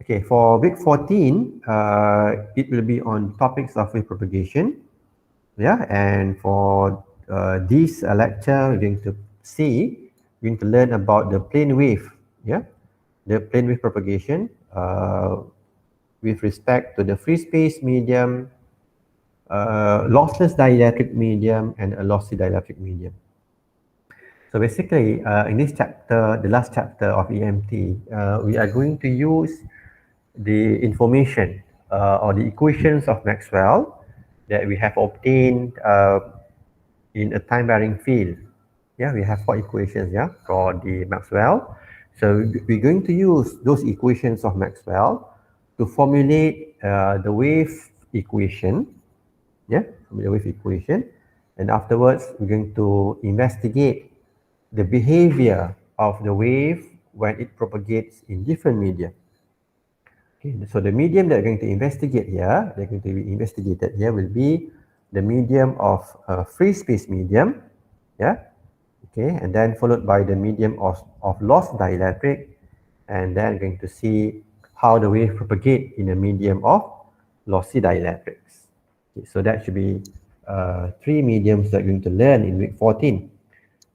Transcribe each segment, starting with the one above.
Okay, for week 14, it will be on topics of wave propagation. Yeah, and for this lecture, we're going to learn about the plane wave. Yeah, the plane wave propagation with respect to the free space medium, lossless dielectric medium, and a lossy dielectric medium. So basically, in this chapter, the last chapter of EMT, we are going to use the information or the equations of Maxwell that we have obtained in a time-varying field. Yeah, we have 4 equations, yeah, for the Maxwell. So we're going to use those equations of Maxwell to formulate the wave equation. Yeah, the wave equation. And afterwards, we're going to investigate the behavior of the wave when it propagates in different media. Okay, so the medium that we're going to investigate here, they're going to be investigated here will be the medium of free space medium. Yeah, okay, and then followed by the medium of loss dielectric, and then going to see how the wave propagate in a medium of lossy dielectrics. Okay, so that should be 3 mediums that we're going to learn in week 14.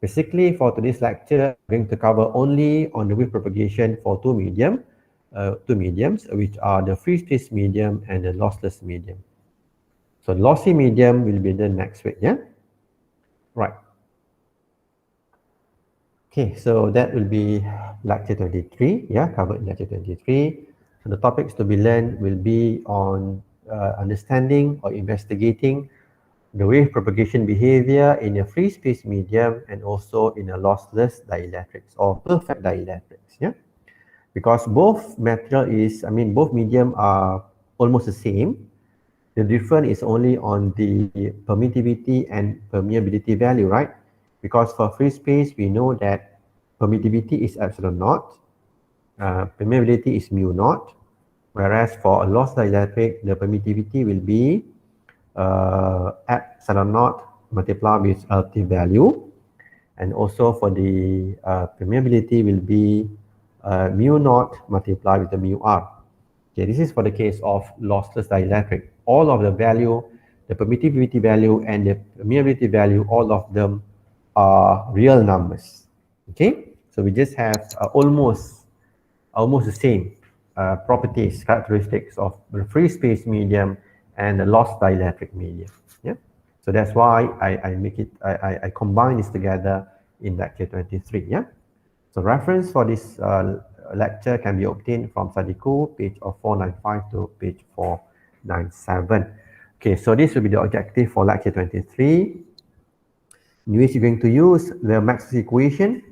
Basically, for today's lecture, we're going to cover only on the wave propagation for two mediums, which are the free space medium and the lossless medium. So lossy medium will be the next week, yeah? Right. Okay, so that will be lecture 23, yeah, covered in lecture 23. So the topics to be learned will be on understanding or investigating the wave propagation behavior in a free space medium and also in a lossless dielectrics or perfect dielectrics, yeah? Because both both medium are almost the same. The difference is only on the permittivity and permeability value, right? Because for free space, we know that permittivity is epsilon naught, permeability is mu naught, whereas for a loss dielectric, the permittivity will be epsilon naught multiplied with relative value, and also for the permeability will be mu naught multiplied with the mu r. Okay, this is for the case of lossless dielectric. All of the value, the permittivity value and the permeability value, all of them are real numbers. Okay, so we just have almost the same properties, characteristics of the free space medium and the loss dielectric medium. Yeah, so that's why I combine this together in lecture 23. Yeah, so reference for this lecture can be obtained from Sadiku, page of 495 to page 497. Okay, so this will be the objective for lecture 23, in which you're going to use the Maxwell equation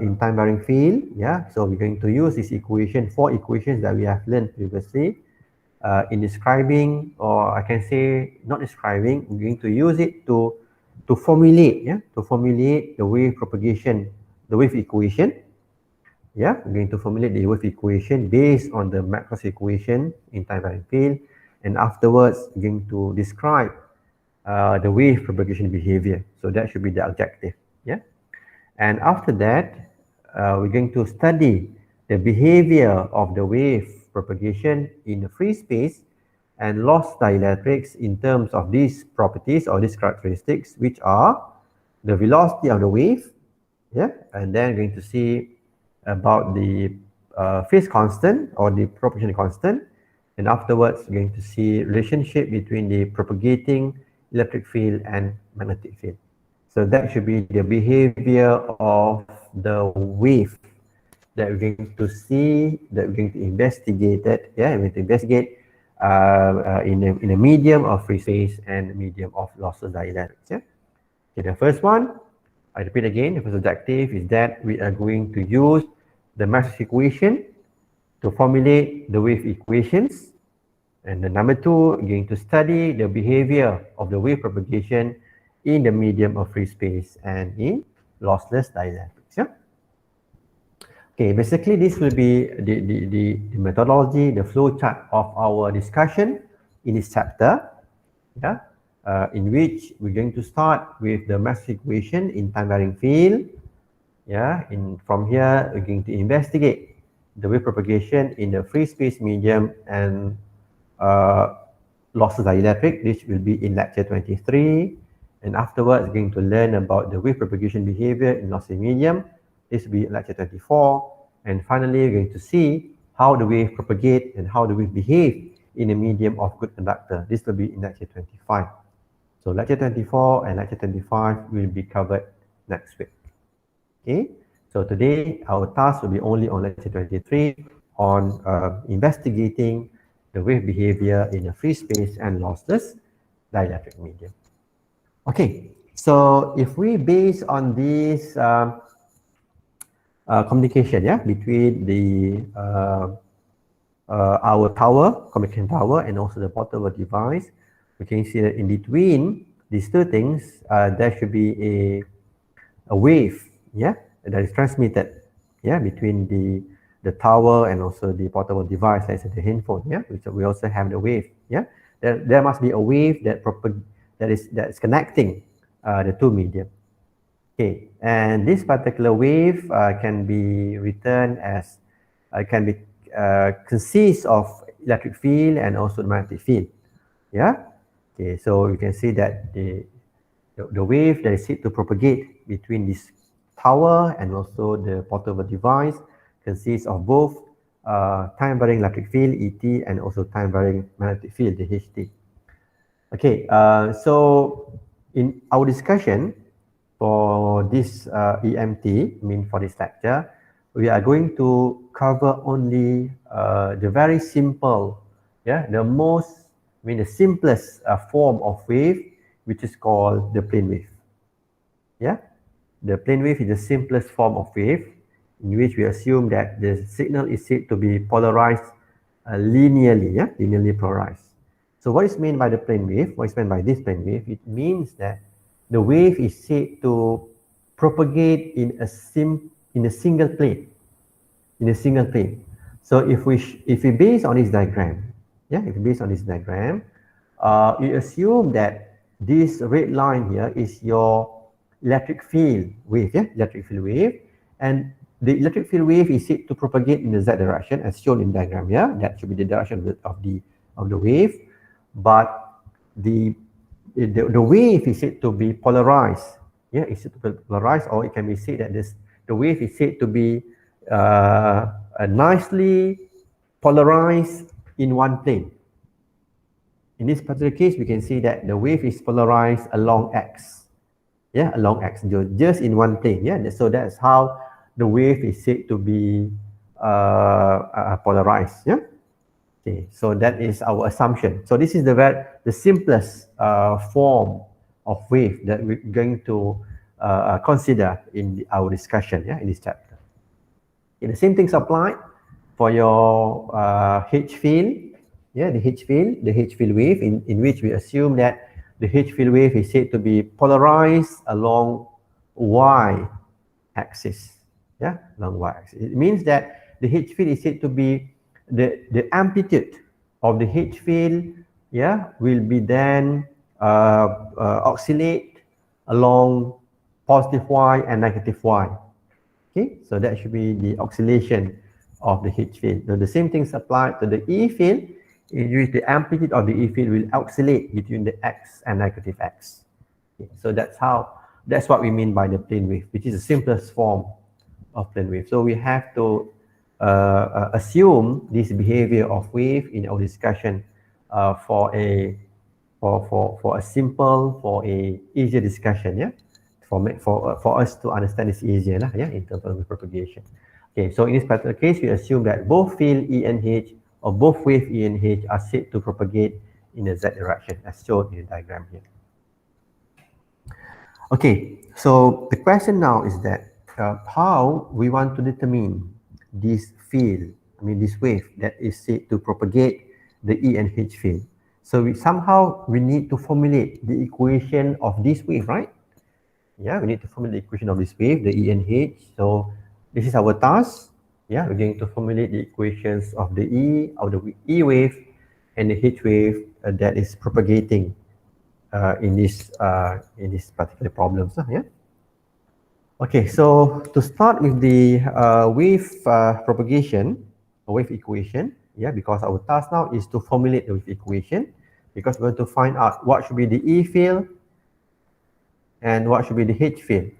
in time-varying field. Yeah, so we're going to use this equation, 4 equations that we have learned previously in describing, or I can say not describing, we're going to use it to formulate, yeah, to formulate the wave propagation, the wave equation. Yeah, we're going to formulate the wave equation based on the Maxwell's equation in time-varying field, and afterwards we're going to describe the wave propagation behavior. So that should be the objective. Yeah, and after that we're going to study the behavior of the wave propagation in the free space and loss dielectrics in terms of these properties or these characteristics, which are the velocity of the wave, yeah, and then we're going to see about the phase constant or the propagation constant, and afterwards we're going to see relationship between the propagating electric field and magnetic field. So that should be the behavior of the wave that we're going to see, that we're going to investigate it. Yeah, we're going to investigate in a medium of free space and medium of lossless dielectrics. Yeah. Okay, the first one, I repeat again, the first objective is that we are going to use the Maxwell equation to formulate the wave equations. And the number 2, we're going to study the behavior of the wave propagation in the medium of free space and in lossless dielectrics. Yeah. Okay, basically this will be the methodology, the flow chart of our discussion in this chapter. Yeah, in which we're going to start with the Maxwell equation in time-varying field. Yeah, from here we're going to investigate the wave propagation in a free space medium and lossless dielectric. This will be in lecture 23. And afterwards, we're going to learn about the wave propagation behavior in lossy medium. This will be lecture 24. And finally, we're going to see how the wave propagate and how the wave behave in a medium of good conductor. This will be in lecture 25. So lecture 24 and lecture 25 will be covered next week. Okay, so today our task will be only on lecture 23 on investigating the wave behavior in a free space and lossless dielectric medium. Okay, so if we base on this communication, yeah, between the our tower, communication tower, and also the portable device, we can see that in between these two things, there should be a wave, yeah, that is transmitted, yeah, between the tower and also the portable device, let's say the handphone, yeah, which we also have the wave, yeah. There must be a wave that is connecting the two medium. Okay, and this particular wave can be written as can be consists of electric field and also magnetic field. Yeah. Okay, so you can see that the wave that is said to propagate between this tower and also the portable device consists of both time varying electric field ET and also time varying magnetic field the HT. Okay, so in our discussion for this EMT, I mean for this lecture, we are going to cover only the very simple, yeah, the most, I mean the simplest form of wave, which is called the plane wave. Yeah, the plane wave is the simplest form of wave in which we assume that the signal is said to be polarized linearly, yeah, linearly polarized. So what is meant by the plane wave? What is meant by this plane wave? It means that the wave is said to propagate in a single plane, in a single plane. So if we base on this diagram, yeah, if we base on this diagram, you assume that this red line here is your electric field wave, yeah, electric field wave, and the electric field wave is said to propagate in the z direction as shown in diagram here. Yeah? That should be the direction of the wave, but the wave is said to be polarized. Yeah, it's said to be polarized, or it can be said that the wave is said to be nicely polarized in one plane. In this particular case, we can see that the wave is polarized along x. Yeah, along x, just in one plane. Yeah, so that's how the wave is said to be polarized. Yeah. Okay, so that is our assumption. So this is the simplest form of wave that we're going to consider in our discussion, yeah, in this chapter. Okay, the same things apply for your H field, yeah, the H field wave, in which we assume that the H field wave is said to be polarized along y axis, yeah, along y axis. It means that the H field is said to be the amplitude of the H field, yeah, will be then oscillate along positive y and negative y. Okay, so that should be the oscillation of the H field. Now the same things apply to the E field, in which the amplitude of the E field will oscillate between the x and negative x. Okay, so that's what we mean by the plane wave, which is the simplest form of plane wave. So we have to assume this behavior of wave in our discussion for a easier discussion, yeah, for us to understand this easier, yeah, in terms of propagation. Okay, so in this particular case, we assume that both field E and H or both wave E and H are said to propagate in a z direction, as shown in the diagram here. Okay, so the question now is that how we want to determine this field, I mean this wave that is said to propagate the E and H field. So we need to formulate the equation of this wave, right? Yeah, we need to formulate the equation of this wave, the E and H. So this is our task. Yeah, we're going to formulate the equations of the E wave and the H wave that is propagating in this particular problem. Yeah. Okay, so to start with the wave propagation, or wave equation, yeah, because our task now is to formulate the wave equation, because we're going to find out what should be the E field and what should be the H field.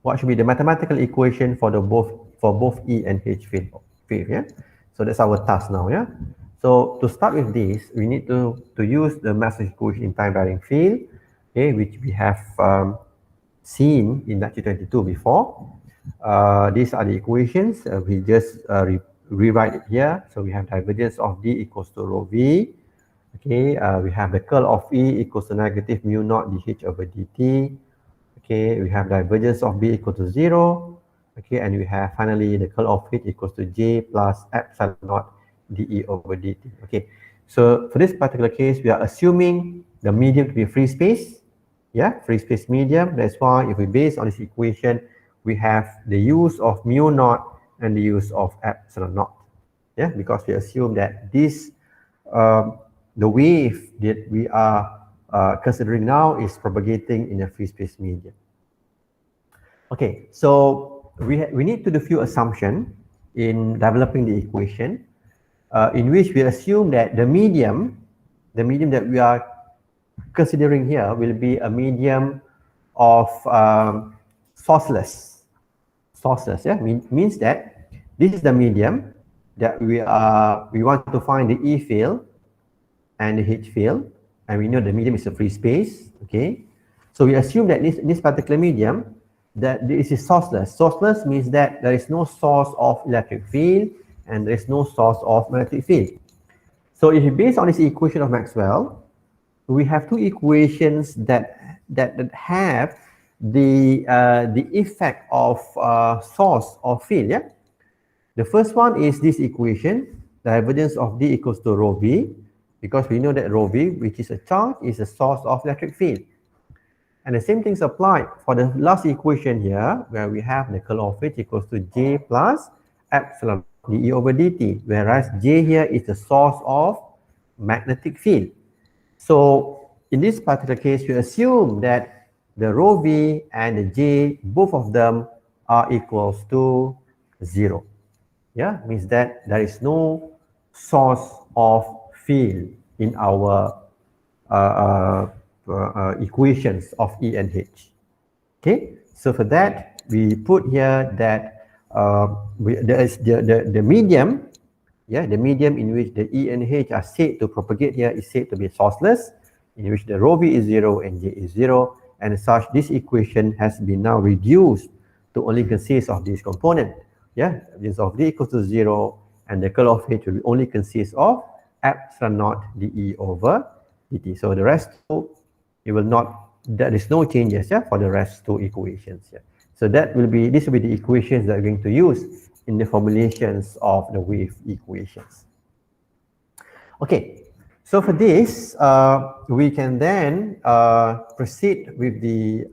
What should be the mathematical equation for both E and H field, yeah. So that's our task now, yeah. So to start with this, we need to use the Maxwell equation in time varying field, okay, which we have seen in lecture 22 before. These are the equations. We just rewrite it here. So we have divergence of D equals to rho V. Okay, we have the curl of E equals to negative mu naught dH over dt. Okay, we have divergence of B equal to 0. Okay, and we have finally the curl of H equals to J plus epsilon naught dE over dt. Okay, so for this particular case, we are assuming the medium to be free space. Yeah, free space medium. That's why if we base on this equation, we have the use of mu naught and the use of epsilon naught. Yeah, because we assume that this the wave that we are considering now is propagating in a free space medium. Okay, so we need to do few assumptions in developing the equation, in which we assume that the medium that we are considering here will be a medium of sourceless. Sourceless, yeah, means that this is the medium that we want to find the E field and the H field, and we know the medium is a free space. Okay, so we assume that this particular medium, that this is sourceless. Sourceless means that there is no source of electric field and there is no source of magnetic field. So if you base on this equation of Maxwell, we have two equations that have the effect of source of field. Yeah, the first one is this equation, divergence of D equals to rho V, because we know that rho V, which is a charge, is a source of electric field. And the same thing is applied for the last equation here, where we have the curl of H equals to J plus epsilon dE over dt, whereas J here is the source of magnetic field. So in this particular case, we assume that the rho V and the J, both of them are equals to 0. Yeah, means that there is no source of field in our equations of E and H. Okay, so for that, we put here that there is the medium, yeah, the medium in which the E and H are said to propagate here is said to be sourceless, in which the rho V is 0 and J is 0, and as such, this equation has been now reduced to only consist of this component. Yeah, this of D equals to 0, and the curl of H will only consist of epsilon naught dE over dt. So the rest two, it will not, there is no changes, yeah, for the rest two equations. Yeah. So that will be, this will be the equations that we're going to use in the formulations of the wave equations. Okay, so for this, we can then proceed with the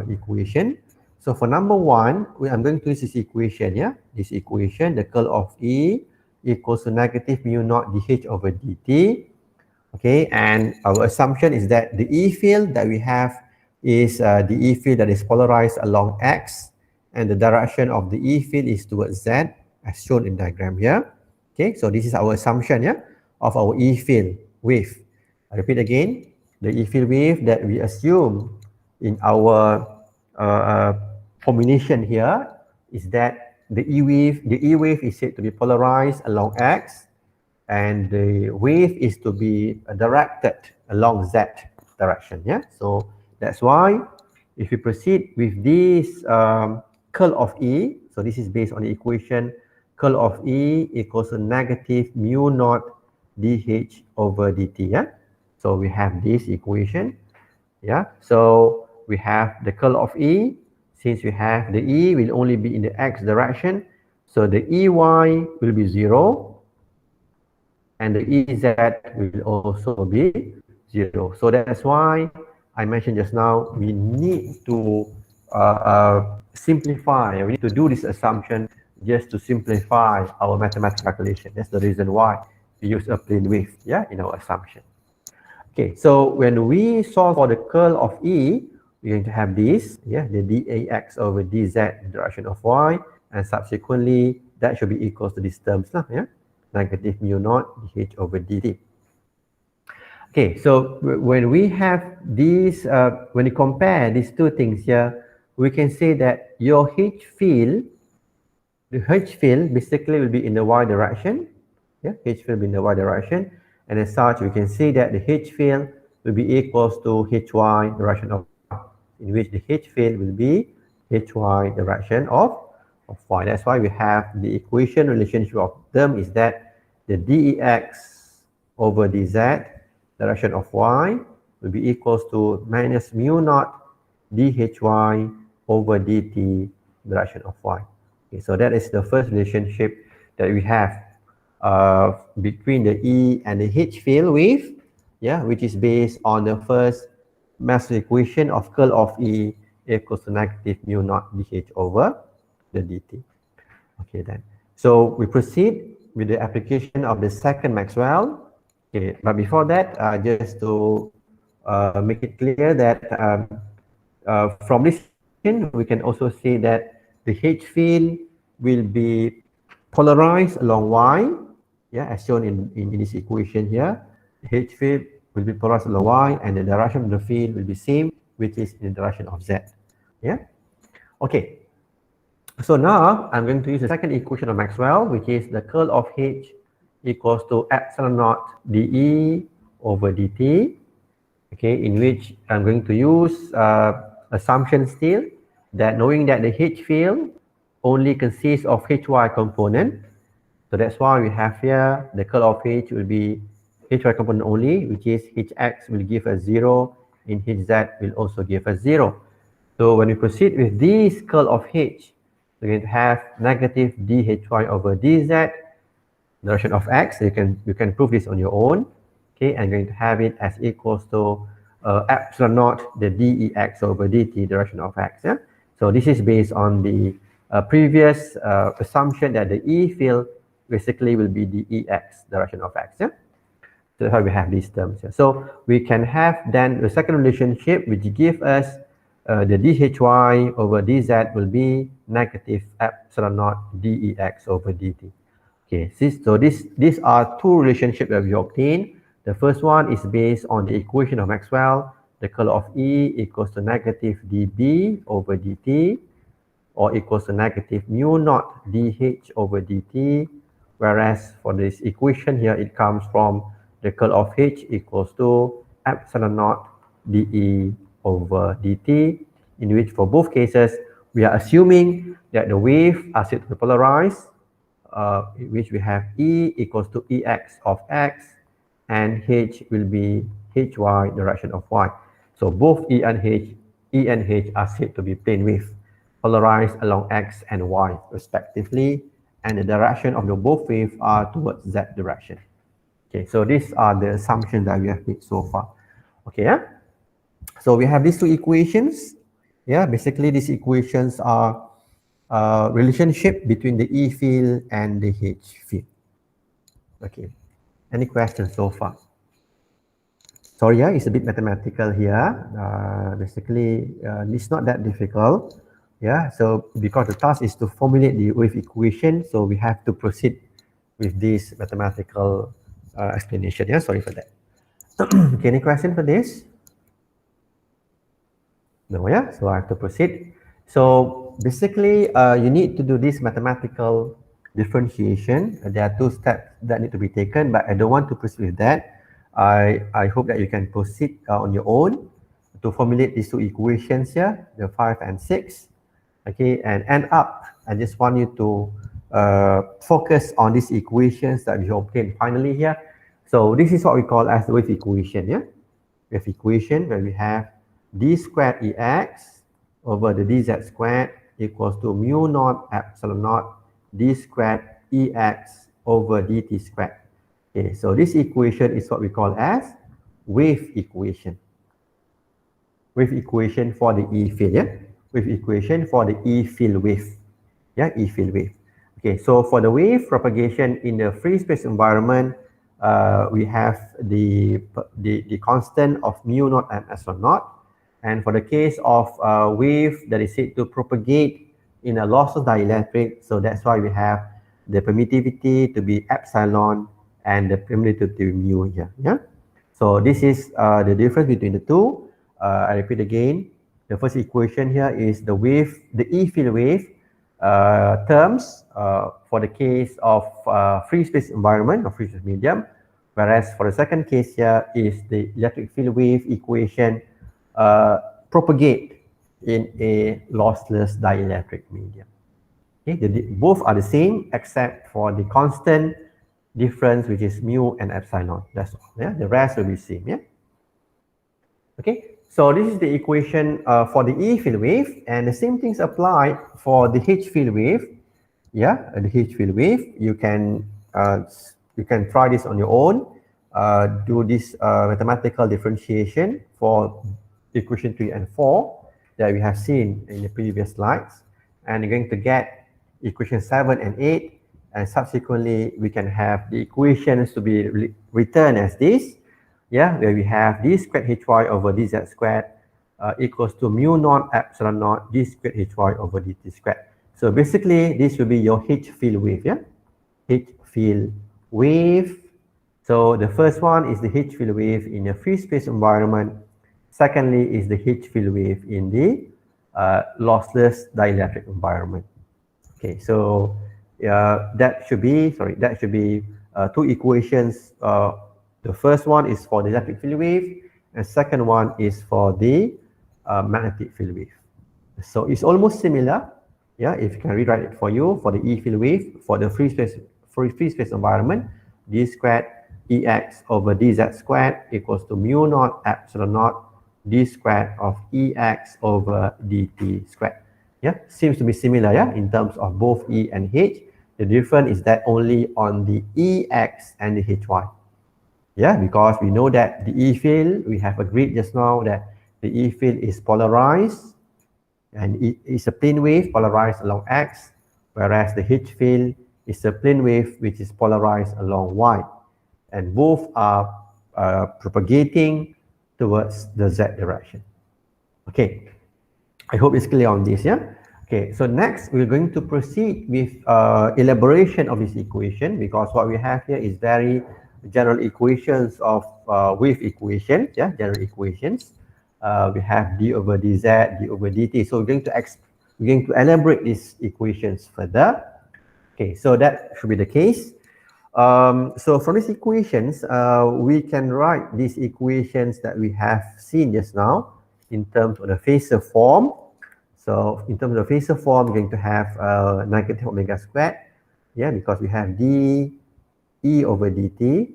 equation. So for number one, I'm going to use this equation, yeah, this equation, the curl of E equals to negative mu naught dH over dt. Okay, and our assumption is that the E field that we have is the E field that is polarized along X, and the direction of the E field is towards Z, as shown in diagram here. Okay, so this is our assumption, yeah, of our E field wave. I repeat again, the E field wave that we assume in our formulation here is that the E wave is said to be polarized along X, and the wave is to be directed along Z direction. Yeah, so that's why if we proceed with this curl of E, so this is based on the equation curl of E equals to negative mu naught dH over dt. Yeah, so we have this equation. Yeah, so we have the curl of E. Since we have the E will only be in the X direction, so the EY will be 0, and the EZ will also be 0. So that's why I mentioned just now, we need to simplify, we need to do this assumption just to simplify our mathematical calculation. That's the reason why we use a plane wave, yeah, in our assumption. Okay, so when we solve for the curl of E, we're going to have this, yeah, the dAx over dz in the direction of y, and subsequently that should be equals to these terms lah, yeah, negative mu naught dh over dt. Okay, so when we have these, when you compare these two things here, we can say that your H field, the H field basically will be in the y direction. Yeah, H field will be in the y direction, and as such, we can see that the H field will be equals to Hy direction of y, in which the H field will be Hy direction of y. That's why we have the equation relationship of them is that the dEx over dz direction of y will be equals to minus mu naught dhy over dt direction of y. Okay, so that is the first relationship that we have between the E and the H field with, yeah, which is based on the first Maxwell equation of curl of E equals to negative mu naught dH over the dt. Okay, then. So we proceed with the application of the second Maxwell. Okay, but before that, just to make it clear that from this equation, we can also see that the H field will be polarized along y, yeah, as shown in this equation here. The H field will be polarized along y, and the direction of the field will be same, which is in the direction of z. Yeah. Okay. So now I'm going to use the second equation of Maxwell, which is the curl of H equals to epsilon naught dE over dt. Okay, in which I'm going to use assumption still that knowing that the H field only consists of Hy component. So that's why we have here the curl of H will be Hy component only, which is Hx will give us 0 and Hz will also give us 0. So when we proceed with this curl of H, we're going to have negative dHy over dz direction of x. You can prove this on your own. Okay, I'm going to have it as equals to epsilon naught the dEx over dt direction of x. Yeah? So this is based on the previous assumption that the E field basically will be the Ex direction of x. Yeah? So that's how we have these terms here. So we can have then the second relationship which give us the dHy over dz will be negative epsilon naught dEx over dt. Okay, so these are two relationships that we obtained. The first one is based on the equation of Maxwell. The curl of E equals to negative dB over dt, or equals to negative mu naught dH over dt. Whereas for this equation here, it comes from the curl of H equals to epsilon naught dE over dt, in which for both cases, we are assuming that the waves are said to be polarized, in which we have E equals to Ex of x, and H will be Hy direction of y. So both E and H are said to be plane wave, polarized along x and y respectively, and the direction of the both waves are towards z direction. Okay, so these are the assumptions that we have made so far. Okay, yeah? So we have these two equations. Yeah, basically these equations are relationship between the E field and the H field. Okay, any questions so far? Sorry, yeah, it's a bit mathematical here. Basically, it's not that difficult. Yeah, so because the task is to formulate the wave equation, so we have to proceed with this mathematical explanation. Yeah, sorry for that. Okay, any question for this? No, yeah, so I have to proceed. So basically, you need to do this mathematical differentiation. There are two steps that need to be taken, but I don't want to proceed with that. I hope that you can proceed on your own to formulate these two equations here, the 5 and 6. Okay, and end up, I just want you to focus on these equations that we obtained finally here. So this is what we call as the wave equation. Yeah, wave equation where we have d squared Ex over the dz squared equals to mu naught epsilon naught d squared Ex over dt squared. Okay, so this equation is what we call as wave equation. Wave equation for the E field, yeah? Wave equation for the E field wave. Yeah, E field wave. Okay, so for the wave propagation in the free space environment, we have the constant of mu naught and epsilon naught. And for the case of wave that is said to propagate in a lossless dielectric, so that's why we have the permittivity to be epsilon and the permittivity to be mu here. Yeah. So this is the difference between the two. I repeat again. The first equation here is the wave, the E field wave terms for the case of free space environment or free space medium. Whereas for the second case here is the electric field wave equation propagate in a lossless dielectric medium. Okay, both are the same except for the constant difference, which is mu and epsilon. That's all. Yeah, the rest will be same. Yeah. Okay, so this is the equation for the E field wave, and the same things apply for the H field wave. Yeah, the H field wave. You can try this on your own. Do this mathematical differentiation for equation 3 and 4 that we have seen in the previous slides, and you're going to get equation 7 and 8, and subsequently we can have the equations to be returned as this. Yeah, where we have d squared hy over dz squared equals to mu naught epsilon naught d squared hy over dt squared. So basically, this will be your H field wave. Yeah, H field wave. So the first one is the H field wave in a free space environment. Secondly is the H field wave in the lossless dielectric environment. Okay, so that should be two equations. The first one is for the electric field wave, and second one is for the magnetic field wave. So it's almost similar. Yeah, if you can rewrite it for you for the E field wave for the free space environment, d squared Ex over dz squared equals to mu naught epsilon naught d squared of Ex over dt squared. Yeah, seems to be similar, yeah, in terms of both E and H. The difference is that only on the Ex and the Hy. Yeah, because we know that the E field, we have agreed just now that the E field is polarized and it is a plane wave polarized along X, whereas the H field is a plane wave which is polarized along Y. And both are propagating towards the Z direction. Okay, I hope it's clear on this, yeah? Okay, so next we're going to proceed with elaboration of this equation, because what we have here is very general equations of wave equation, yeah, general equations. We have d over dz, d over dt. So we're going to elaborate these equations further. Okay, so that should be the case. So from these equations, we can write these equations that we have seen just now in terms of the phasor form. So in terms of the phasor form, we're going to have negative omega squared, yeah, because we have d e over dt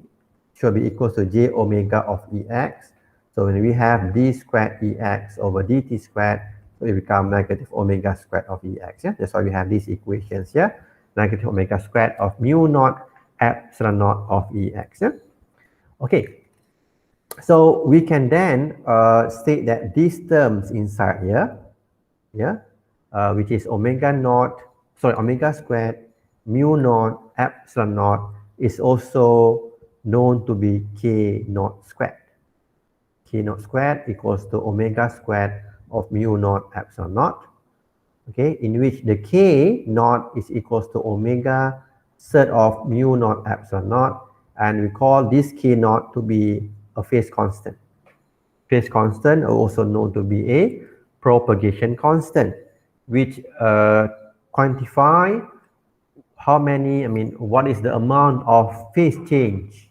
should be equal to j omega of Ex. So when we have d squared Ex over dt squared, so it becomes negative omega squared of Ex. Yeah, that's why we have these equations here, negative omega squared of mu naught epsilon naught of Ex. Yeah? Okay, so we can then state that these terms inside here, yeah, which is omega squared mu naught epsilon naught is also known to be k naught squared. K naught squared equals to omega squared of mu naught epsilon naught. Okay, in which the k naught is equals to omega surd of mu naught epsilon naught, and we call this k naught to be a phase constant. Phase constant are also known to be a propagation constant, which quantify how many, what is the amount of phase change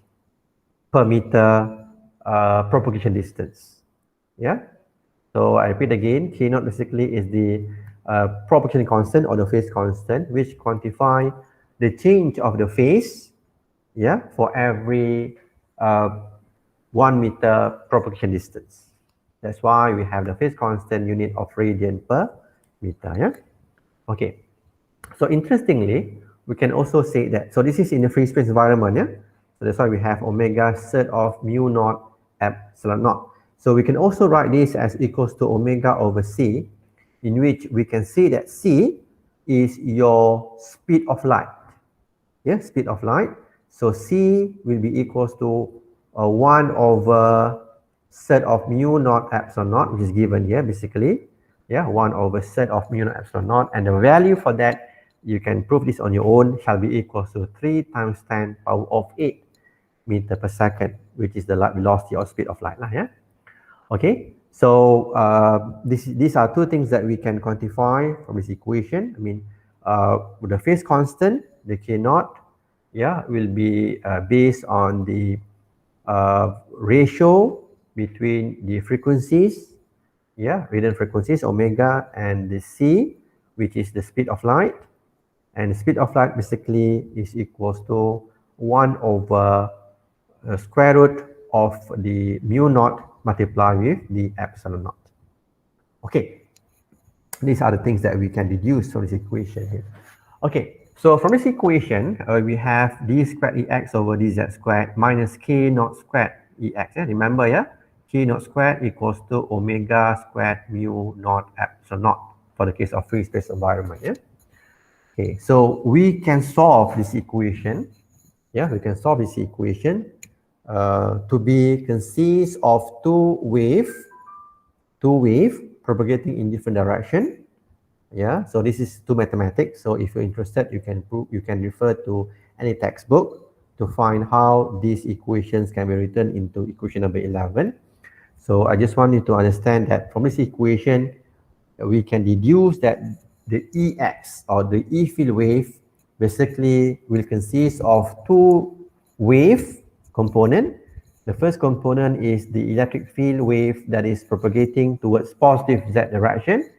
per meter propagation distance. Yeah. So I repeat again, k naught basically is the propagation constant or the phase constant, which quantify the change of the phase, yeah, for every 1 meter propagation distance. That's why we have the phase constant unit of radian per meter. Yeah. Okay. So interestingly, we can also say that, so this is in the free space environment, yeah. So that's why we have omega surd of mu naught epsilon naught. So we can also write this as equals to omega over c, in which we can see that c is your speed of light. Yeah, speed of light. So c will be equals to 1 over set of mu naught epsilon naught, which is given here basically. Yeah, 1 over set of mu naught epsilon naught, and the value for that, you can prove this on your own, shall be equal to 3 times 10 power of 8 meter per second, which is the light velocity or speed of light. Yeah. Okay. So these are two things that we can quantify from this equation. I mean, the phase constant, the K naught, yeah, will be based on the ratio between the frequencies, yeah, radiant frequencies omega, and the C, which is the speed of light. And the speed of light basically is equals to 1 over square root of the mu naught multiplied with the epsilon naught. Okay, these are the things that we can deduce from this equation here. Okay, so from this equation, we have d squared ex over dz squared minus k naught squared ex. Yeah? Remember, yeah? K naught squared equals to omega squared mu naught epsilon naught for the case of free space environment. Yeah? Okay, so we can solve this equation. Yeah, we can solve this equation to be consist of two wave propagating in different direction. Yeah, so this is two mathematics. So if you're interested, you can refer to any textbook to find how these equations can be written into equation number 11. So I just want you to understand that from this equation, we can deduce that the Ex or the E field wave basically will consist of two wave component. The first component is the electric field wave that is propagating towards positive z direction.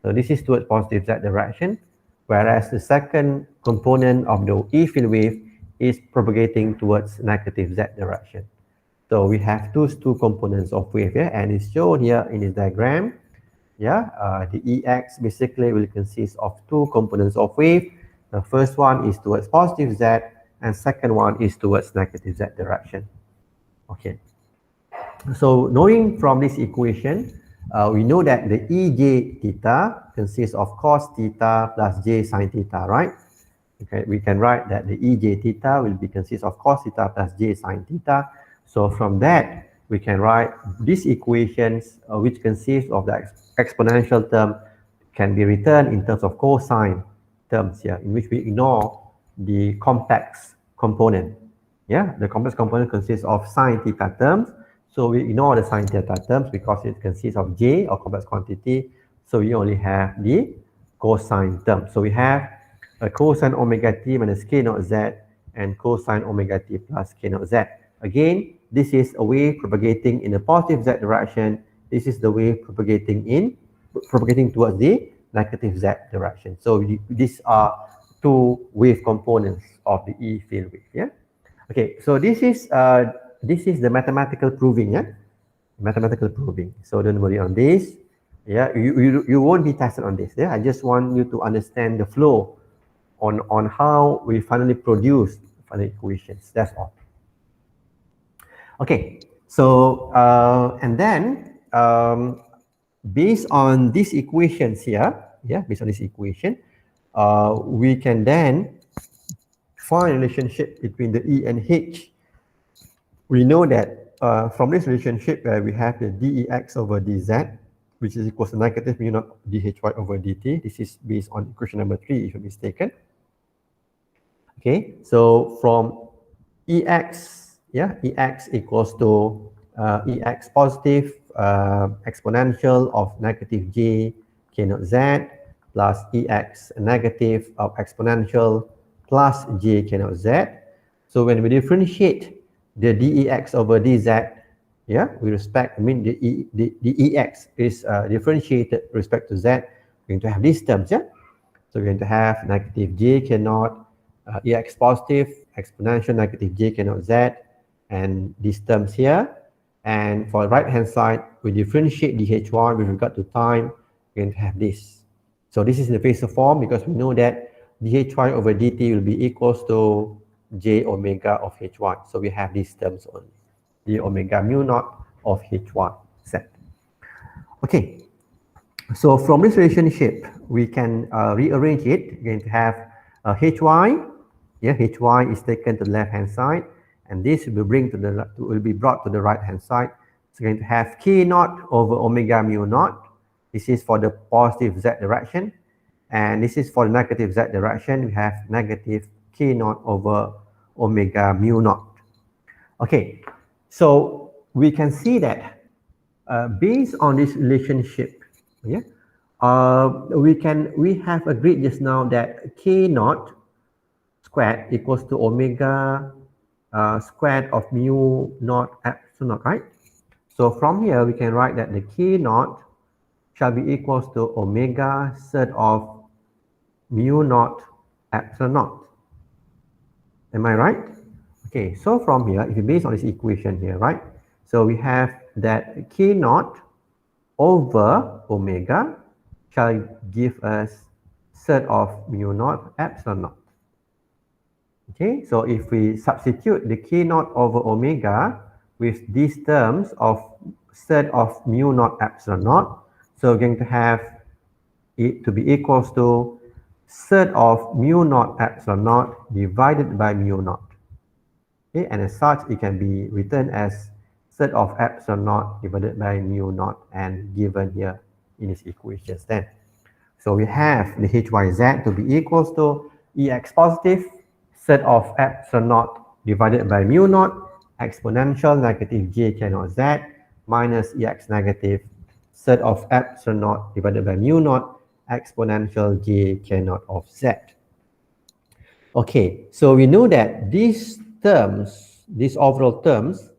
So this is towards positive z direction, whereas the second component of the E field wave is propagating towards negative z direction. So we have those two components of wave here, and it's shown here in this diagram. Yeah, the Ex basically will consist of two components of wave. The first one is towards positive z, and second one is towards negative z direction. Okay. So knowing from this equation, we know that the Ej theta consists of cos theta plus j sin theta, right? Okay, we can write that the Ej theta will be consist of cos theta plus j sin theta. So from that, we can write these equations, which consist of the exponential term, can be written in terms of cosine terms here, in which we ignore the complex component. Yeah, the complex component consists of sine theta terms. So we ignore the sine theta terms because it consists of j or complex quantity. So we only have the cosine term. So we have a cosine omega t minus k naught z and cosine omega t plus k naught z. Again, this is a wave propagating in a positive z direction. This is the wave propagating towards the negative z direction. So these are two wave components of the E field wave. Yeah. Okay, so this is the mathematical proving, yeah, mathematical proving. So don't worry on this. Yeah, you won't be tested on this. Yeah, I just want you to understand the flow on how we finally produce final equations. That's all. Okay, so and then based on these equations here, yeah, based on this equation, we can then find a relationship between the E and H. We know that from this relationship, we have the dEx over dz, which is equal to negative mu naught dHy over dt. This is based on equation number 3, if I'm mistaken. Okay, so from Ex, yeah, Ex equals to Ex positive exponential of negative j k naught z plus Ex negative of exponential plus j k naught z. So when we differentiate the dEx over dz, yeah, with respect, I mean the Ex is differentiated with respect to z, we're going to have these terms, yeah. So we're going to have negative j k naught Ex positive exponential negative j k naught z, and these terms here. And for the right hand side, we differentiate dHy with regard to time, we're going to have this. So this is in the phasor form because we know that dHy over dt will be equals to j omega of Hy. So we have these terms only, the omega mu naught of Hy z. Okay, so from this relationship, we can rearrange it. We're going to have Hy, yeah, Hy is taken to the left hand side, and this will be brought to the right hand side. So we're going to have K naught over omega mu naught. This is for the positive Z direction. And this is for the negative Z direction. We have negative K naught over omega mu naught. Okay, so we can see that based on this relationship, yeah, we have agreed just now that K naught squared equals to omega squared of mu naught epsilon naught, right? So from here we can write that the K naught shall be equals to omega surd of mu naught epsilon naught. Am I right? Okay, so from here, if you base on this equation here, right? So we have that K naught over omega shall give us surd of mu naught epsilon naught. Okay, so if we substitute the K naught over omega with these terms of surd of mu naught epsilon naught, so we're going to have it to be equals to surd of mu naught epsilon naught divided by mu naught. Okay, and as such, it can be written as surd of epsilon naught divided by mu naught and given here in this equations then. So we have the HYZ to be equals to EX positive surd of epsilon naught divided by mu naught exponential negative J K naught Z minus EX negative surd of epsilon naught divided by mu naught exponential J K naught of Z. Okay, so we know that these terms, these overall terms,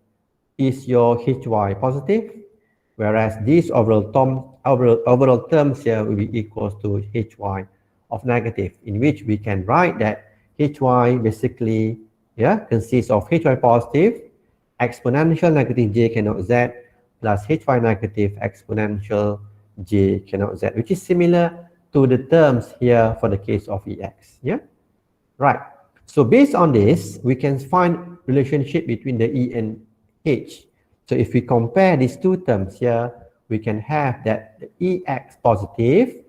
is your HY positive, whereas these overall terms here will be equals to HY of negative, in which we can write that HY basically consists of HY positive exponential negative J K naught Z plus HY negative exponential J K naught Z, which is similar to the terms here for the case of EX. Yeah, right. So based on this, we can find relationship between the E and H. So if we compare these two terms here, we can have that the EX positive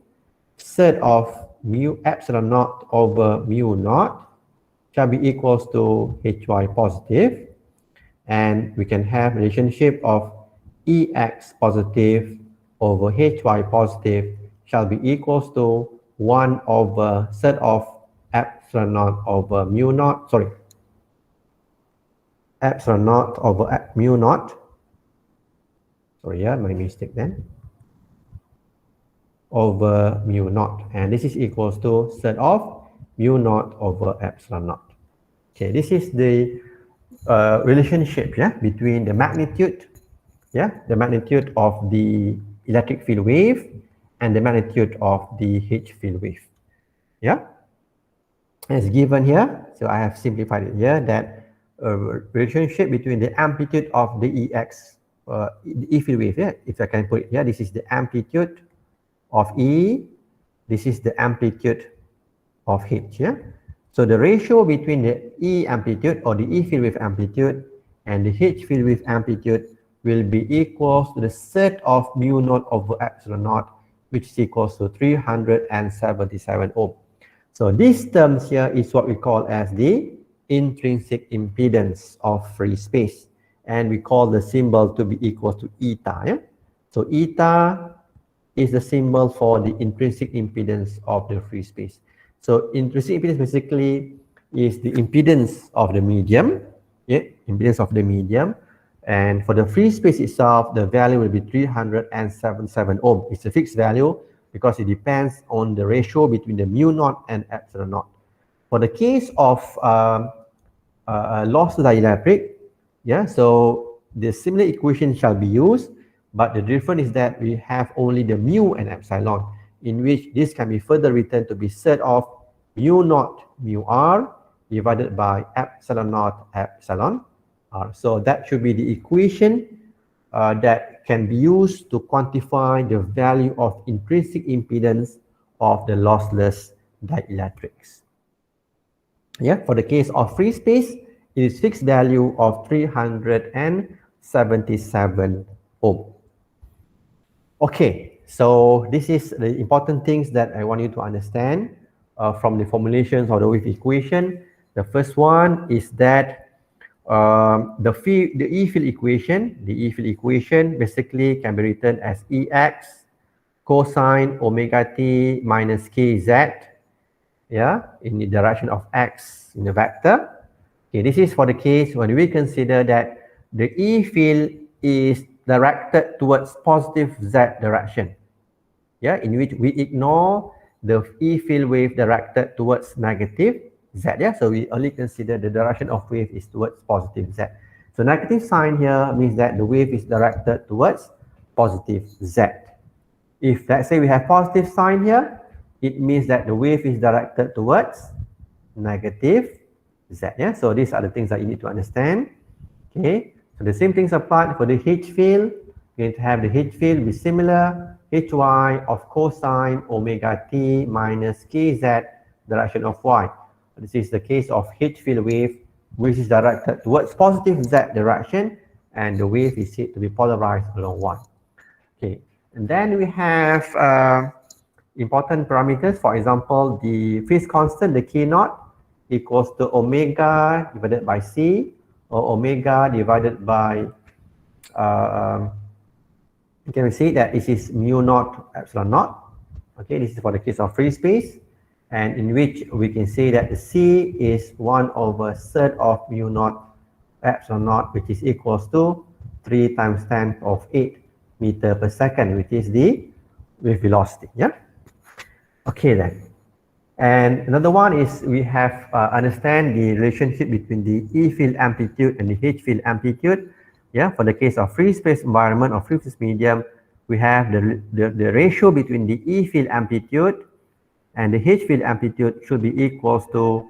surd of mu epsilon naught over mu naught shall be equals to HY positive, and we can have relationship of EX positive over HY positive shall be equals to 1 over surd of epsilon naught over mu naught, sorry, epsilon naught over mu naught. Sorry, yeah, my mistake then. Over mu naught, and this is equals to surd of mu naught over epsilon naught. Okay, this is the relationship, between the magnitude, the magnitude of the electric field wave and the magnitude of the H field wave, as given here. So I have simplified it here that relationship between the amplitude of the EX, the E field wave, if I can put it here, this is the amplitude of E, this is the amplitude of H, So the ratio between the E amplitude or the E field wave amplitude and the H field wave amplitude will be equals to the surd of mu naught over epsilon naught, which is equals to 377 ohm. So these terms here is what we call as the intrinsic impedance of free space, and we call the symbol to be equal to eta. So eta is the symbol for the intrinsic impedance of the free space. So intrinsic impedance basically is the impedance of the medium, impedance of the medium. And for the free space itself, the value will be 377 ohm. It's a fixed value because it depends on the ratio between the mu naught and epsilon naught. For the case of lossless dielectric, so the similar equation shall be used, but the difference is that we have only the mu and epsilon, in which this can be further written to be surd of mu naught mu r divided by epsilon naught epsilon r. So that should be the equation that can be used to quantify the value of intrinsic impedance of the lossless dielectrics. For the case of free space, it is fixed value of 377 ohm. Okay, so this is the important things that I want you to understand from the formulations of the wave equation. The first one is that the E field equation, basically can be written as Ex cosine omega t minus kz, yeah, in the direction of x in the vector. Okay, this is for the case when we consider that the E field is directed towards positive z direction, yeah, in which we ignore the E field wave directed towards negative z, yeah, so we only consider the direction of wave is towards positive z. So negative sign here means that the wave is directed towards positive z. If let's say we have positive sign here, it means that the wave is directed towards negative z, yeah, so these are the things that you need to understand. Okay, so the same things apply for the H field. You're going to have the H field be similar, Hy of cosine omega t minus kz direction of y. This is the case of H field wave, which is directed towards positive z direction, and the wave is said to be polarized along y. Okay, and then we have important parameters. For example, the phase constant, the k naught, equals to omega divided by c, or omega divided by, you can see that this is mu naught epsilon naught. Okay, this is for the case of free space, and in which we can say that the c is 1 over third of mu naught epsilon naught, which is equals to 3 times 10 of 8 meter per second, which is the wave velocity. Yeah. Okay then. And another one is we have understand the relationship between the E field amplitude and the H field amplitude. Yeah, for the case of free space environment or free space medium, we have the ratio between the E field amplitude and the H field amplitude should be equals to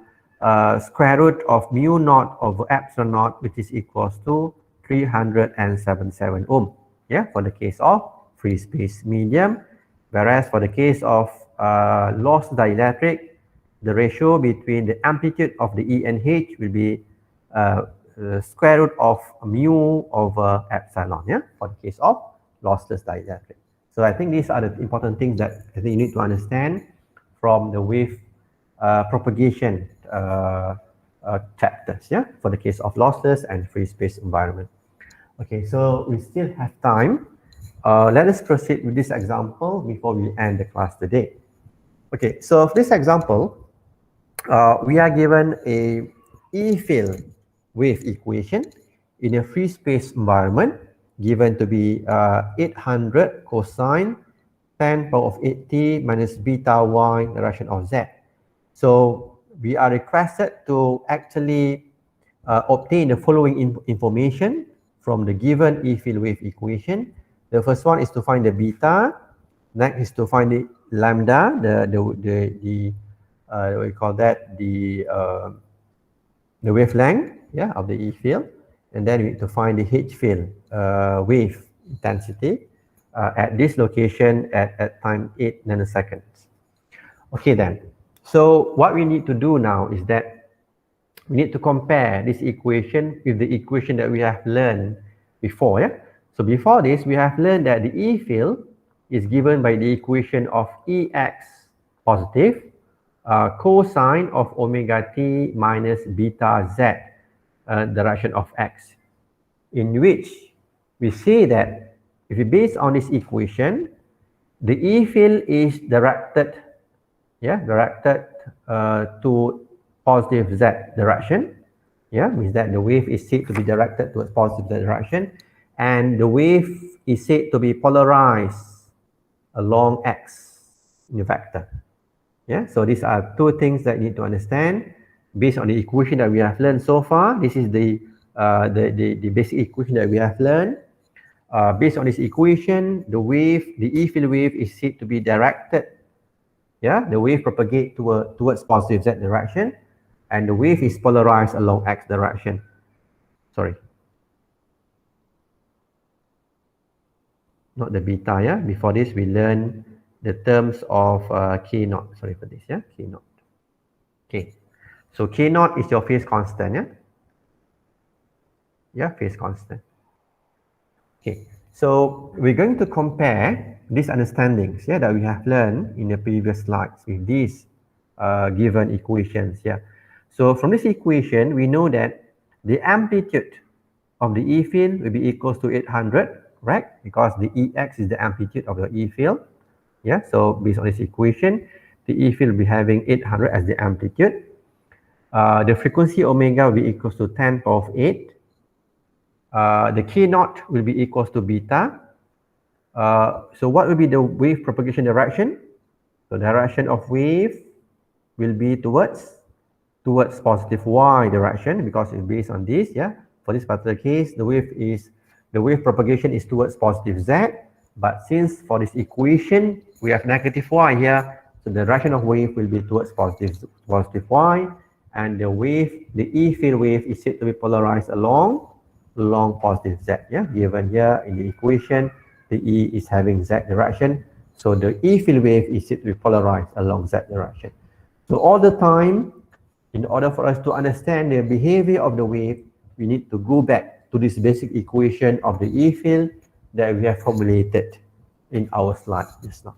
square root of mu naught over epsilon naught, which is equals to 377 ohm. Yeah, for the case of free space medium, whereas for the case of loss dielectric, the ratio between the amplitude of the E and H will be square root of mu over epsilon, yeah, for the case of lossless dielectric. So I think these are the important things that I think you need to understand from the wave propagation chapters, yeah, for the case of lossless and free space environment. Okay, so we still have time. Let us proceed with this example before we end the class today. Okay, so for this example, we are given a E field wave equation in a free space environment given to be 800 cosine 10 power of 8t minus beta y direction of z. So we are requested to actually obtain the following information from the given E field wave equation. The first one is to find the beta. Next is to find the lambda, what we call that, the wavelength, yeah, of the E field, and then we need to find the H field wave intensity at this location at time 8 nanoseconds. Okay then, so what we need to do now is that we need to compare this equation with the equation that we have learned before, yeah. So before this, we have learned that the E field is given by the equation of Ex positive cosine of omega t minus beta z direction of x, in which we say that if we base on this equation, the E field is directed, yeah, to positive z direction, yeah, means that the wave is said to be directed towards positive z direction, and the wave is said to be polarized along x in the vector. Yeah, so these are two things that you need to understand based on the equation that we have learned so far. This is the basic equation that we have learned. Based on this equation, the E field wave is said to be directed. Yeah, the wave propagate towards positive z direction, and the wave is polarized along x direction. Sorry, not the beta. Yeah, before this we learn the terms of k naught. Sorry for this. Yeah, k naught. Okay, so k naught is your phase constant. Yeah, yeah, phase constant. Okay, so we're going to compare these understandings, yeah, that we have learned in the previous slides with these given equations. Yeah, so from this equation we know that the amplitude of the E field will be equals to 800, right? Because the EX is the amplitude of the E field. Yeah, so based on this equation, the E field will be having 800 as the amplitude. The frequency omega will be equals to 10 power of 8. The K naught will be equals to beta. So what will be the wave propagation direction? So direction of wave will be towards positive y direction, because it's based on this. Yeah, for this particular case, the wave propagation is towards positive z. But since for this equation we have negative y here, so the direction of wave will be towards positive y, and the E field wave is said to be polarized along positive z. Yeah, given here in the equation, the E is having z direction, so the E field wave is said to be polarized along z direction. So all the time, in order for us to understand the behavior of the wave, we need to go back to this basic equation of the E field that we have formulated in our slide just now.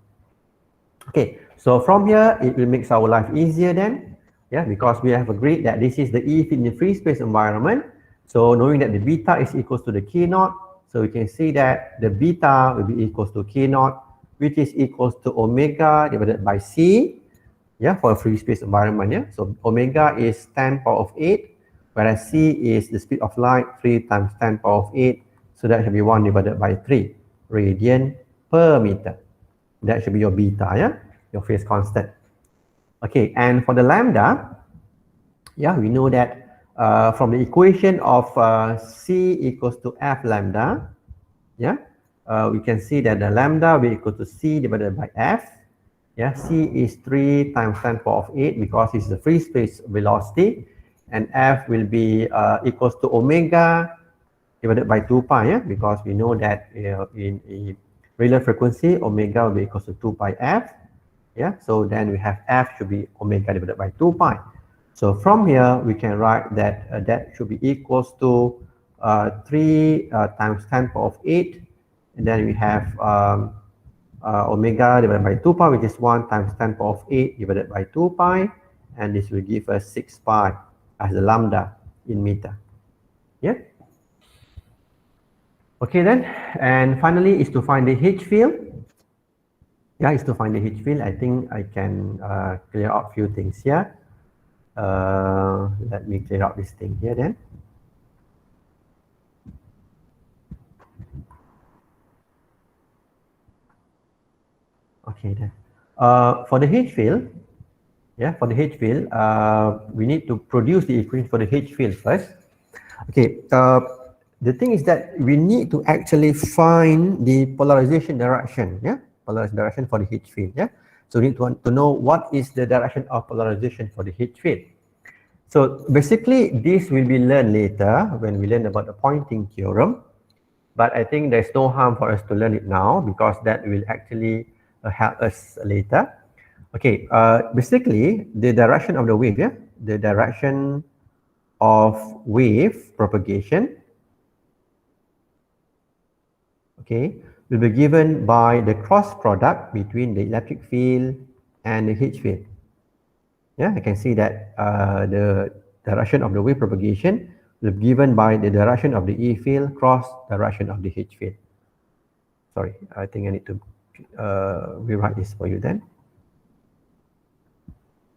Okay, so from here, it will make our life easier then, yeah, because we have agreed that this is the E field in the free space environment. So knowing that the beta is equals to the K naught, so we can see that the beta will be equals to K naught, which is equals to omega divided by C, yeah, for a free space environment. Yeah, so omega is 10 power of 8, whereas C is the speed of light, 3 times 10 power of 8, so that should be 1 divided by 3 radian per meter. That should be your beta, yeah, your phase constant. Okay, and for the lambda, yeah, we know that from the equation of C equals to F lambda, yeah, we can see that the lambda will be equal to C divided by F. Yeah, C is 3 times 10 power of 8 because it's the free space velocity, and F will be equals to omega divided by 2 pi, yeah, because we know that in a regular frequency, omega will be equals to 2 pi F. Yeah, so then we have F should be omega divided by 2 pi. So from here, we can write that that should be equals to 3 times 10 power of 8, and then we have omega divided by 2 pi, which is 1 times 10 power of 8 divided by 2 pi, and this will give us 6 pi as the lambda in meter. Yeah. Okay then, and finally is to find the H field. Yeah, is to find the H field. I think I can clear out few things here. Let me clear out this thing here then. Okay then. For the H field, yeah, for the H field, we need to produce the equation for the H field first. Okay, the thing is that we need to actually find the polarization direction, yeah, polarization direction for the H field, yeah. So we need to know what is the direction of polarization for the H field. So basically, this will be learned later when we learn about the pointing theorem. But I think there's no harm for us to learn it now because that will actually help us later. Okay, basically the direction of the wave, yeah, the direction of wave propagation, okay, will be given by the cross product between the electric field and the H field. Yeah, I can see that the direction of the wave propagation will be given by the direction of the E field cross direction of the H field. Sorry, I think I need to rewrite this for you then.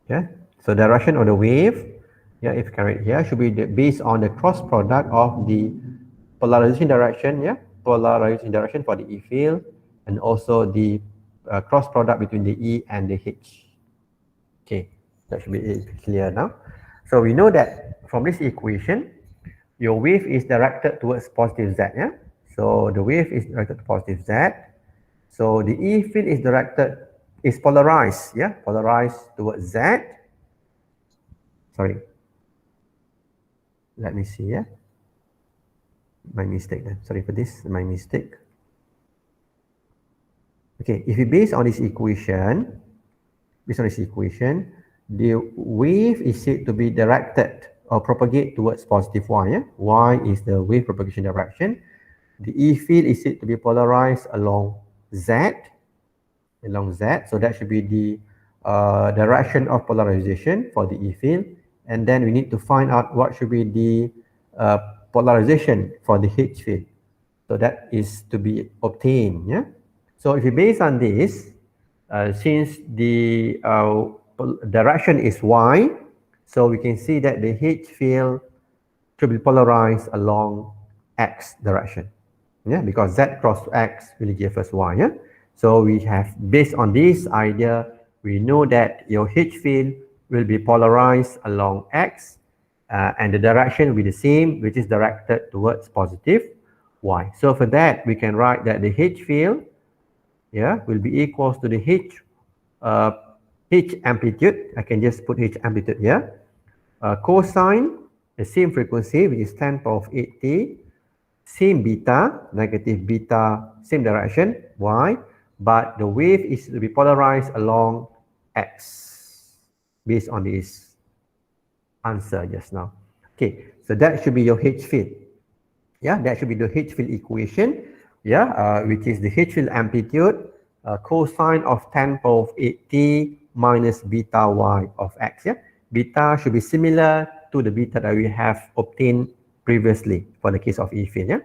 Yeah, so direction of the wave, yeah, if carried here, should be based on the cross product of the polarization direction, yeah, polarization direction for the E field, and also the cross product between the E and the H. Okay, that should be clear now. So we know that from this equation, your wave is directed towards positive Z, yeah. So the wave is directed to positive Z. So the E field is polarized, yeah, polarized towards Z. Sorry. Let me see, yeah. My mistake then. Sorry for this, my mistake. Okay, if you base on this equation, the wave is said to be directed or propagate towards positive Y, yeah. Y is the wave propagation direction. The E field is said to be polarized along Z, so that should be the direction of polarization for the E field. And then we need to find out what should be the polarization for the H field. So that is to be obtained. Yeah. So if you base on this, since the direction is y, so we can see that the H field should be polarized along x direction. Yeah, because z cross x will give us y. Yeah. So we have, based on this idea, we know that your H field will be polarized along x, and the direction will be the same, which is directed towards positive y. So for that, we can write that the H field, yeah, will be equals to the H amplitude. I can just put H amplitude here. Cosine, the same frequency, which is 10 power of 8t, same beta, negative beta, same direction, y, but the wave is to be polarized along x, based on this answer just now. Okay, so that should be your H field. Yeah, that should be the H field equation. Yeah, which is the H field amplitude, cosine of 10 power of 8t minus beta y of x. Yeah, beta should be similar to the beta that we have obtained previously for the case of E field. Yeah.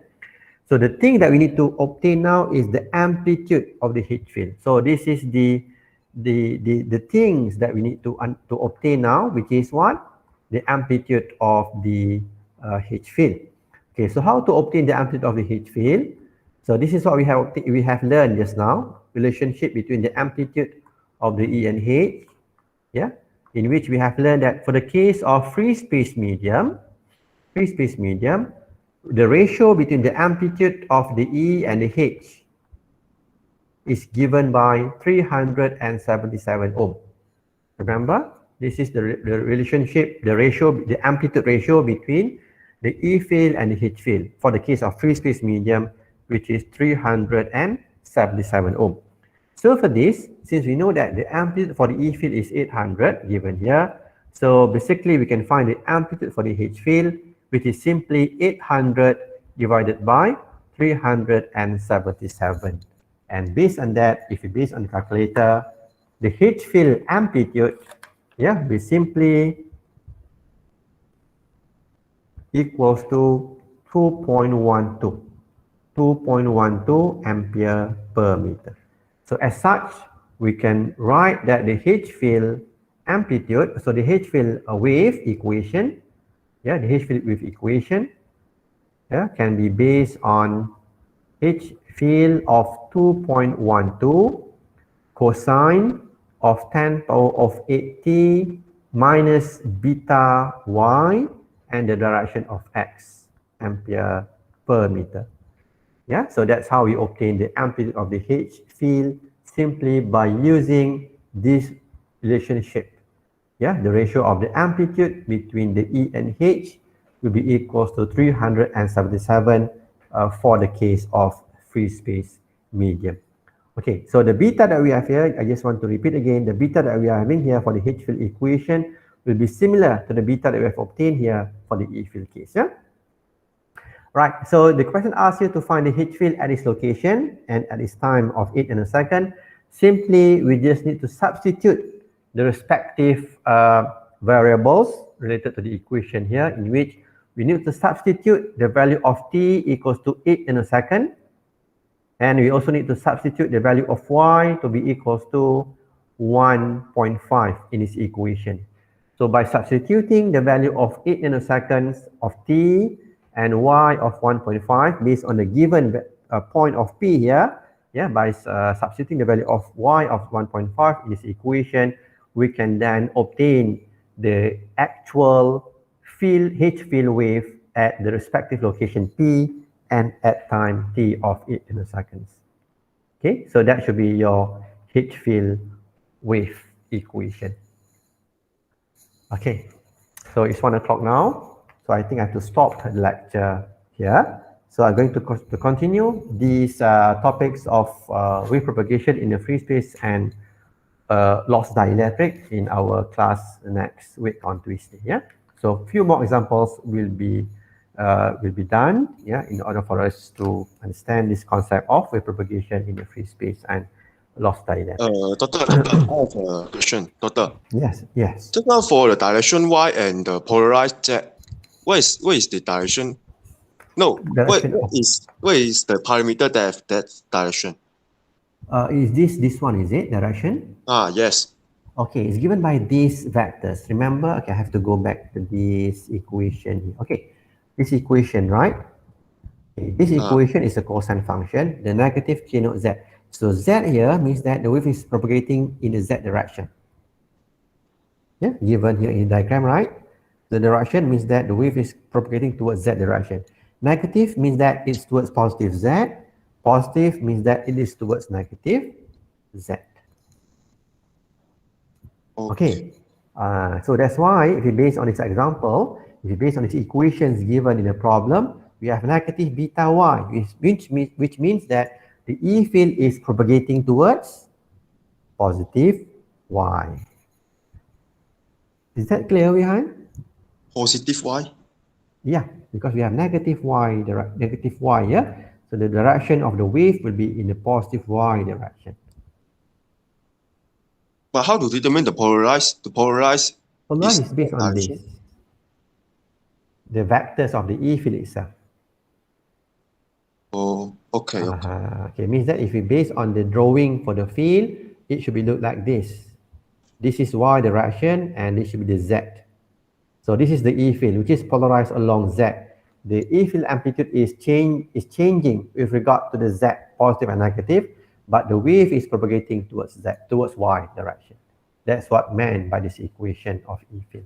So the thing that we need to obtain now is the amplitude of the H field. So this is the things that we need to obtain now, which is what? The amplitude of the H field. Okay, so how to obtain the amplitude of the H field? So this is what we have learned just now, relationship between the amplitude of the E and H, yeah, in which we have learned that for the case of free space medium, the ratio between the amplitude of the E and the H is given by 377 ohm. Remember, this is the relationship, the amplitude ratio between the E field and the H field for the case of free space medium, which is 377 ohm. So for this, since we know that the amplitude for the E field is 800 given here, so basically we can find the amplitude for the H field, which is simply 800 divided by 377. And based on that, if you base on the calculator, the H field amplitude, yeah, will simply equals to 2.12 ampere per meter. So as such, we can write that the H field amplitude, so the H field wave equation, yeah, the H field wave equation, yeah, can be based on H field of 2.12 cosine of 10 power of 8t minus beta y and the direction of x, ampere per meter. Yeah, so that's how we obtain the amplitude of the H field, simply by using this relationship. Yeah, the ratio of the amplitude between the E and H will be equals to 377 for the case of free space medium. Okay, so the beta that we have here, I just want to repeat again, the beta that we are having here for the H field equation will be similar to the beta that we have obtained here for the E field case. Yeah. Right, so the question asks you to find the H field at its location and at its time of 8 nanosecond. Simply, we just need to substitute the respective variables related to the equation here, in which we need to substitute the value of t equals to 8 nanosecond, and we also need to substitute the value of y to be equals to 1.5 in this equation. So by substituting the value of 8 nanoseconds of t and y of 1.5 based on the given point of p here, yeah, by substituting the value of y of 1.5 in this equation, we can then obtain the actual field, H field wave at the respective location p and at time t of 8 nanoseconds. Okay, so that should be your H field wave equation. Okay, so it's 1 o'clock now. So I think I have to stop the lecture here. So I'm going to continue these topics of wave propagation in the free space and loss dielectric in our class next week on Tuesday. Yeah. So a few more examples will be done. Yeah, in order for us to understand this concept of wave propagation in the free space and loss dielectric. Doctor, I have a question. Doctor. Yes. Just now for the direction y and the polarized z, What is the direction? No, Direction of what is the parameter that direction? is this one, is it direction? Ah, yes. Okay, it's given by these vectors. Remember, okay, I have to go back to this equation here. Okay, this equation, right? Okay, this Ah, equation is a cosine function. The negative denotes z. So z here means that the wave is propagating in the z direction. Yeah, given here in the diagram, right? The direction means that the wave is propagating towards z direction. Negative means that it's towards positive z. Positive means that it is towards negative z. okay. Okay, so that's why if you base on this example, if you base on these equations given in the problem, we have negative beta y, which means that the E field is propagating towards positive y. Is that clear, Vihan? Positive y. Yeah, because we have negative y, negative y, yeah? So the direction of the wave will be in the positive y direction. But how to determine the polarized? The polarized Polarized is based on this, direction. the vectors of the E field itself. Oh, okay, okay. Okay, means that if we base on the drawing for the field, it should be look like this. This is y direction and this should be the z. So this is the E field, which is polarized along z. The E field amplitude is changing with regard to the z, positive and negative, but the wave is propagating towards z, towards y direction. That's what meant by this equation of E field.